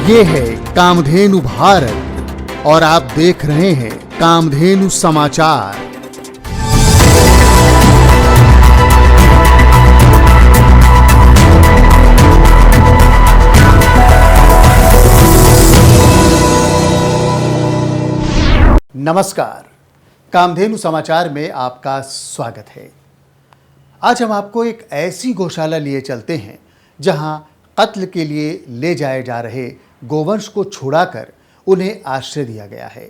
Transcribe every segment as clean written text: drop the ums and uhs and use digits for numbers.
ये है कामधेनु भारत और आप देख रहे हैं कामधेनु समाचार। नमस्कार, कामधेनु समाचार में आपका स्वागत है। आज हम आपको एक ऐसी गौशाला लिए चलते हैं जहां कत्ल के लिए ले जाए जा रहे गोवंश को छुड़ाकर उन्हें आश्रय दिया गया है।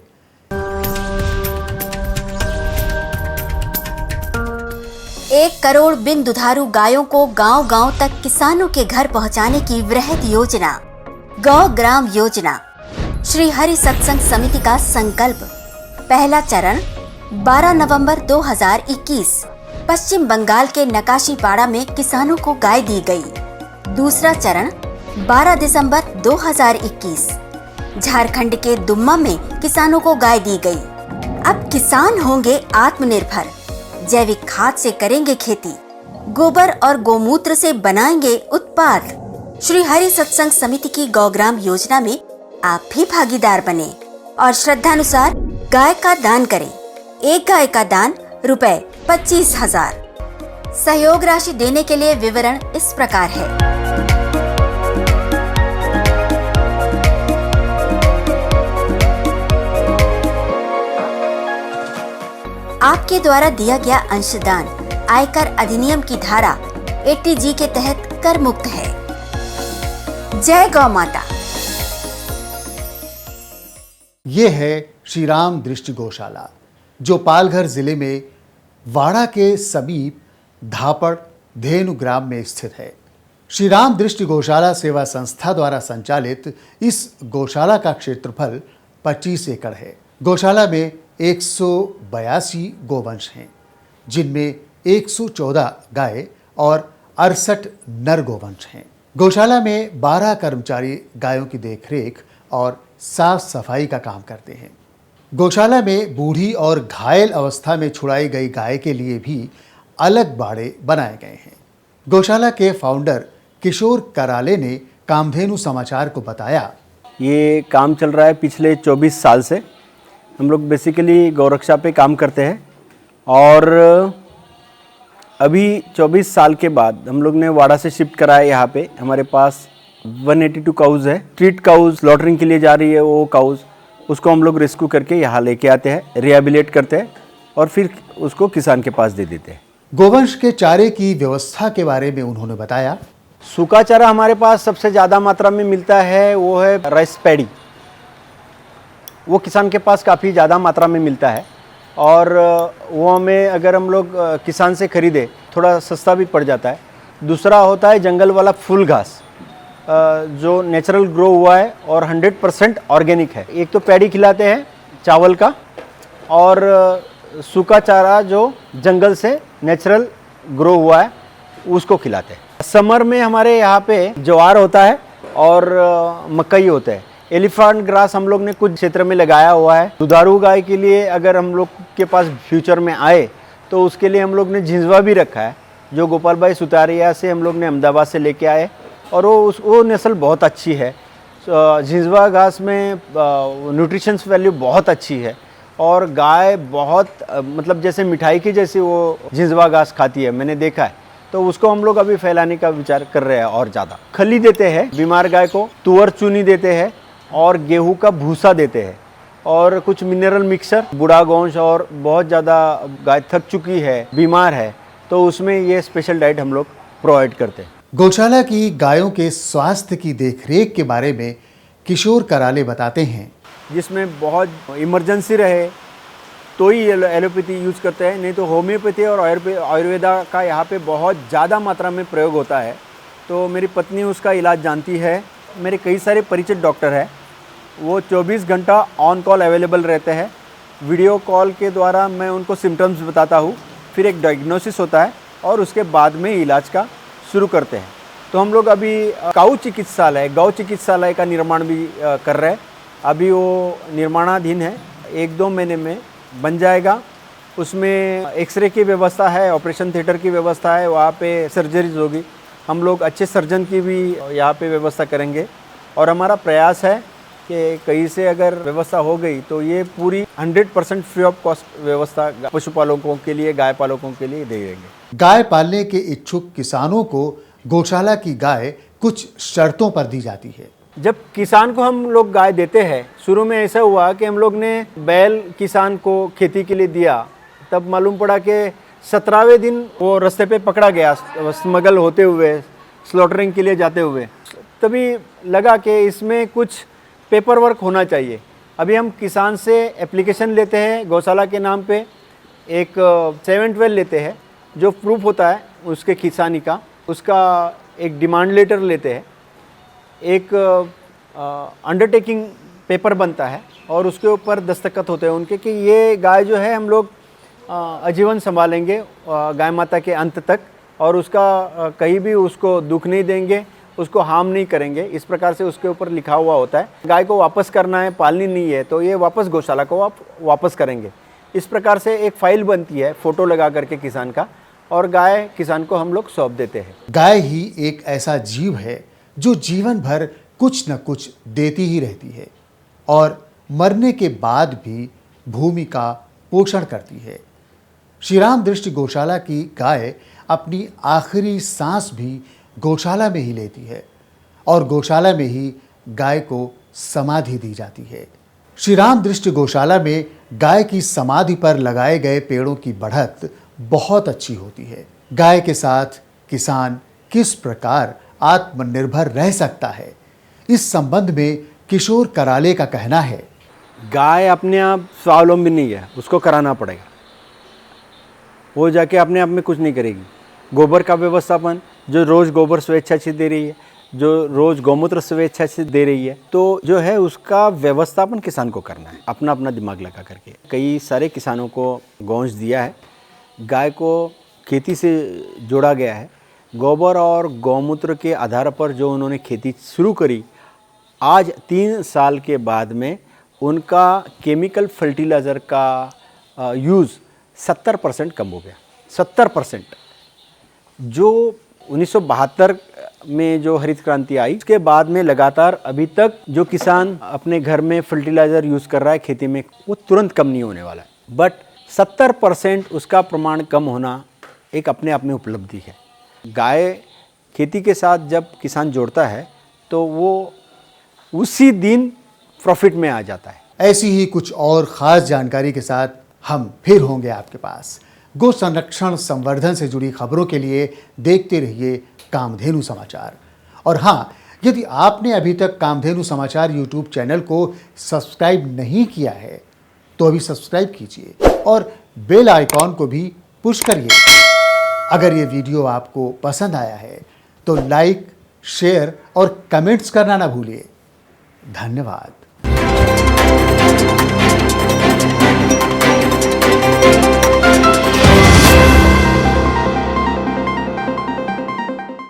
1 करोड़ बिन दुधारू गायों को गांव-गांव तक किसानों के घर पहुंचाने की वृहद योजना, गौ ग्राम योजना, श्री हरि सत्संग समिति का संकल्प। पहला चरण 12 नवंबर 2021 पश्चिम बंगाल के नकाशीपाड़ा में किसानों को गाय दी गई। दूसरा चरण 12 दिसंबर 2021 झारखंड के दुम्मा में किसानों को गाय दी गई। अब किसान होंगे आत्मनिर्भर, जैविक खाद से करेंगे खेती, गोबर और गोमूत्र से बनाएंगे उत्पाद। श्री हरि सत्संग समिति की गौग्राम योजना में आप भी भागीदार बने और श्रद्धानुसार गाय का दान करें। एक गाय का दान रुपए 25,000। सहयोग राशि देने के लिए विवरण इस प्रकार है। आपके द्वारा दिया गया अंशदान आयकर अधिनियम की धारा 80G के तहत कर मुक्त है। जय गौ माता। ये है श्री राम दृष्टि गौशाला जो पालघर जिले में वाड़ा के समीप धापड़ धेनु ग्राम में स्थित है। श्री राम दृष्टि गौशाला सेवा संस्था द्वारा संचालित इस गौशाला का क्षेत्रफल 25 एकड़ है। गौशाला में 182 गोवंश हैं, जिनमें 114 गाय और 68 नर गोवंश हैं। गौशाला में 12 कर्मचारी गायों की देखरेख और साफ सफाई का काम करते हैं। गौशाला में बूढ़ी और घायल अवस्था में छुड़ाई गई गाय के लिए भी अलग बाड़े बनाए गए हैं। गौशाला के फाउंडर किशोर कराले ने कामधेनु समाचार को बताया, ये काम चल रहा है पिछले 24 साल से। हम लोग बेसिकली गौरक्षा पे काम करते हैं और अभी 24 साल के बाद हम लोग ने वाड़ा से शिफ्ट करा है। यहाँ पे हमारे पास 182 काउज है। स्ट्रीट काउज स्लॉटरिंग के लिए जा रही है, वो काउज उसको हम लोग रेस्क्यू करके यहाँ लेके आते हैं, रिहेबिलिटेट करते हैं और फिर उसको किसान के पास दे देते हैं। गोवंश के चारे की व्यवस्था के बारे में उन्होंने बताया, सूखा चारा हमारे पास सबसे ज़्यादा मात्रा में मिलता है, वो है राइस पैडी। वो किसान के पास काफ़ी ज़्यादा मात्रा में मिलता है और वो हमें अगर हम लोग किसान से ख़रीदे थोड़ा सस्ता भी पड़ जाता है। दूसरा होता है जंगल वाला फूल घास जो नेचुरल ग्रो हुआ है और 100% ऑर्गेनिक है। एक तो पैडी खिलाते हैं चावल का और सूखा चारा जो जंगल से नेचुरल ग्रो हुआ है उसको खिलाते हैं। समर में हमारे यहाँ पे ज्वार होता है और मकई होता है। एलिफेंट ग्रास हम लोग ने कुछ क्षेत्र में लगाया हुआ है। दुधारू गाय के लिए अगर हम लोग के पास फ्यूचर में आए तो उसके लिए हम लोग ने झिंझवा भी रखा है, जो गोपाल भाई सुतारिया से हम लोग ने अहमदाबाद से लेके आए और वो नस्ल बहुत अच्छी है। झिंझवा घास में न्यूट्रिशंस वैल्यू बहुत अच्छी है और गाय बहुत मतलब जैसे मिठाई की जैसी वो झिंझवा घास खाती है, मैंने देखा है। तो उसको हम लोग अभी फैलाने का विचार कर रहे हैं और ज़्यादा। खली देते हैं बीमार गाय को, तुअर चूनी देते हैं और गेहूं का भूसा देते हैं और कुछ मिनरल मिक्सर। बूढ़ा गोवंश और बहुत ज़्यादा गाय थक चुकी है, बीमार है, तो उसमें ये स्पेशल डाइट हम लोग प्रोवाइड करते हैं। गौशाला की गायों के स्वास्थ्य की देखरेख के बारे में किशोर कराले बताते हैं, जिसमें बहुत इमरजेंसी रहे तो ही एलोपैथी यूज़ करते हैं, नहीं तो होम्योपैथी और आयुर्वेदा का यहाँ पे बहुत ज़्यादा मात्रा में प्रयोग होता है। तो मेरी पत्नी उसका इलाज जानती है। मेरे कई सारे परिचित डॉक्टर हैं, वो 24 घंटा ऑन कॉल अवेलेबल रहते हैं। वीडियो कॉल के द्वारा मैं उनको सिम्टम्स बताता हूँ, फिर एक डायग्नोसिस होता है और उसके बाद में इलाज का शुरू करते हैं। तो हम लोग अभी गौ चिकित्सालय का निर्माण भी कर रहे हैं। अभी वो निर्माणाधीन है, 1-2 महीने में बन जाएगा। उसमें एक्सरे की व्यवस्था है, ऑपरेशन थिएटर की व्यवस्था है, वहाँ पे सर्जरीज होगी। हम लोग अच्छे सर्जन की भी यहाँ पे व्यवस्था करेंगे और हमारा प्रयास है कि कहीं से अगर व्यवस्था हो गई तो ये पूरी 100% फ्री ऑफ कॉस्ट व्यवस्था पशुपालकों के लिए, गाय पालकों के लिए दे देंगे। गाय पालने के इच्छुक किसानों को गौशाला की गाय कुछ शर्तों पर दी जाती है। जब किसान को हम लोग गाय देते हैं, शुरू में ऐसा हुआ कि हम लोग ने बैल किसान को खेती के लिए दिया, तब मालूम पड़ा कि 17वें दिन वो रास्ते पे पकड़ा गया स्मगल होते हुए, स्लॉटरिंग के लिए जाते हुए। तभी लगा कि इसमें कुछ पेपर वर्क होना चाहिए। अभी हम किसान से एप्लीकेशन लेते हैं गौशाला के नाम पे, एक 712 लेते हैं जो प्रूफ होता है उसके किसानी का, उसका एक डिमांड लेटर लेते हैं, एक अंडरटेकिंग पेपर बनता है और उसके ऊपर दस्तखत होते हैं उनके कि ये गाय जो है हम लोग आजीवन संभालेंगे गाय माता के अंत तक, और उसका कहीं भी उसको दुख नहीं देंगे, उसको हार्म नहीं करेंगे। इस प्रकार से उसके ऊपर लिखा हुआ होता है। गाय को वापस करना है, पालनी नहीं है तो ये वापस गौशाला को आप वापस करेंगे। इस प्रकार से एक फाइल बनती है फ़ोटो लगा करके किसान का, और गाय किसान को हम लोग सौंप देते हैं। गाय ही एक ऐसा जीव है जो जीवन भर कुछ न कुछ देती ही रहती है और मरने के बाद भी भूमि का पोषण करती है। श्री राम दृष्टि गौशाला की गाय अपनी आखिरी सांस भी गौशाला में ही लेती है और गौशाला में ही गाय को समाधि दी जाती है। श्री राम दृष्टि गौशाला में गाय की समाधि पर लगाए गए पेड़ों की बढ़त बहुत अच्छी होती है। गाय के साथ किसान किस प्रकार आत्मनिर्भर रह सकता है, इस संबंध में किशोर कराले का कहना है, गाय अपने आप स्वावलंबी नहीं है, उसको कराना पड़ेगा। वो जाके अपने आप में कुछ नहीं करेगी। गोबर का व्यवस्थापन, जो रोज़ गोबर स्वेच्छा से दे रही है, जो रोज़ गौमूत्र स्वेच्छा से दे रही है, तो जो है उसका व्यवस्थापन किसान को करना है, अपना अपना दिमाग लगा करके। कई सारे किसानों को गौंश दिया है। गाय को खेती से जोड़ा गया है। गोबर और गौमूत्र के आधार पर जो उन्होंने खेती शुरू करी, आज 3 साल के बाद में उनका केमिकल फर्टिलाइज़र का यूज़ 70% कम हो गया। 70%। जो 1972 में जो हरित क्रांति आई, उसके बाद में लगातार अभी तक जो किसान अपने घर में फर्टिलाइज़र यूज़ कर रहा है खेती में, वो तुरंत कम नहीं होने वाला है। बट 70% उसका प्रमाण कम होना एक अपने आप में उपलब्धि है। गाय खेती के साथ जब किसान जोड़ता है तो वो उसी दिन प्रॉफिट में आ जाता है। ऐसी ही कुछ और ख़ास जानकारी के साथ हम फिर होंगे आपके पास। गो संरक्षण संवर्धन से जुड़ी खबरों के लिए देखते रहिए कामधेनु समाचार। और हाँ, यदि आपने अभी तक कामधेनु समाचार यूट्यूब चैनल को सब्सक्राइब नहीं किया है तो अभी सब्सक्राइब कीजिए और बेल आइकॉन को भी पुश करिए। अगर ये वीडियो आपको पसंद आया है तो लाइक, शेयर और कमेंट्स करना ना भूलिए। धन्यवाद।